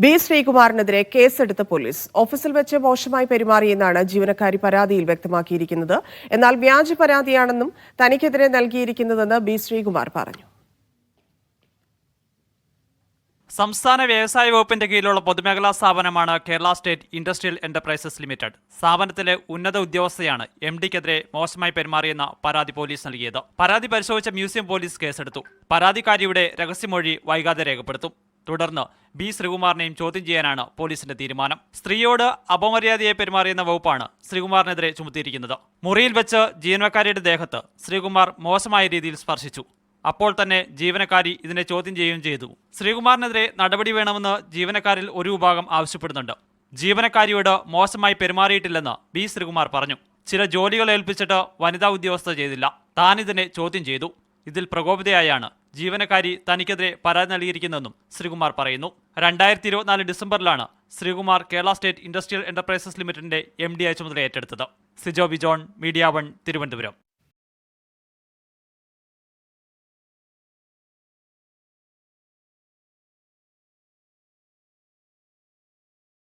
B ശ്രീകുമാറിനെതിരെ കേസെടുത്ത police. ഓഫീസിൽ വെച്ച് മോശമായി പെരുമാറിയെന്നാണ് ജീവനക്കാരി പരാതിയിൽ വ്യക്തമാക്കിയിരിക്കുന്നത്. എന്നാൽ വ്യാജ പരാതിയാണെന്നും തനിക്കെതിരെ നൽകിയിരിക്കുന്നതെന്ന് ബി ശ്രീകുമാർ പറഞ്ഞു. സംസ്ഥാന വ്യവസായ വകുപ്പിന്റെ കീഴിലുള്ള പൊതുമേഖലാ സ്ഥാപനമാണ് Kerala state industrial enterprises limited. സ്ഥാപനത്തിലെ ഉന്നത ഉദ്യോഗസ്ഥയാണ് MD-ക്കെതിരെ മോശമായി പെരുമാറിയെന്ന പരാതി പോലീസ് നൽകിയത്. പരാതി പരിശോധിച്ച മ്യൂസിയം പോലീസ് കേസെടുത്തു. പരാതിക്കാരിയുടെ രഹസ്യമൊഴി വൈകാതെ രേഖപ്പെടുത്തും. തുടർന്ന് ബി ശ്രീകുമാറിനെയും ചോദ്യം ചെയ്യാനാണ് പോലീസിന്റെ തീരുമാനം. സ്ത്രീയോട് അപമര്യാദയായി പെരുമാറിയെന്ന വകുപ്പാണ് ശ്രീകുമാറിനെതിരെ ചുമത്തിയിരിക്കുന്നത്. മുറിയിൽ വെച്ച് ജീവനക്കാരിയുടെ ദേഹത്ത് ശ്രീകുമാർ മോശമായ രീതിയിൽ സ്പർശിച്ചു. അപ്പോൾ തന്നെ ജീവനക്കാരി ഇതിനെ ചോദ്യം ചെയ്യുകയും ചെയ്തു. ശ്രീകുമാറിനെതിരെ നടപടി വേണമെന്ന് ജീവനക്കാരിൽ ഒരു വിഭാഗം ആവശ്യപ്പെടുന്നുണ്ട്. ജീവനക്കാരിയോട് മോശമായി പെരുമാറിയിട്ടില്ലെന്ന് ബി ശ്രീകുമാർ പറഞ്ഞു. ചില ജോലികൾ ഏൽപ്പിച്ചിട്ട് വനിതാ ഉദ്യോഗസ്ഥ ചെയ്തില്ല. താനിതിനെ ചോദ്യം ചെയ്തു. ഇതിൽ പ്രകോപിതയായാണ് ജീവനക്കാരി തനിക്കെതിരെ പരാതി നൽകിയിരിക്കുന്നതെന്നും ശ്രീകുമാർ പറയുന്നു. 2024 ഡിസംബറിലാണ് Sreekumar Kerala state industrial enterprises ലിമിറ്റഡിന്റെ MD-ആയി ചുമതല ഏറ്റെടുത്തത്. Sijo B John, media 1, Thiruvananthapuram.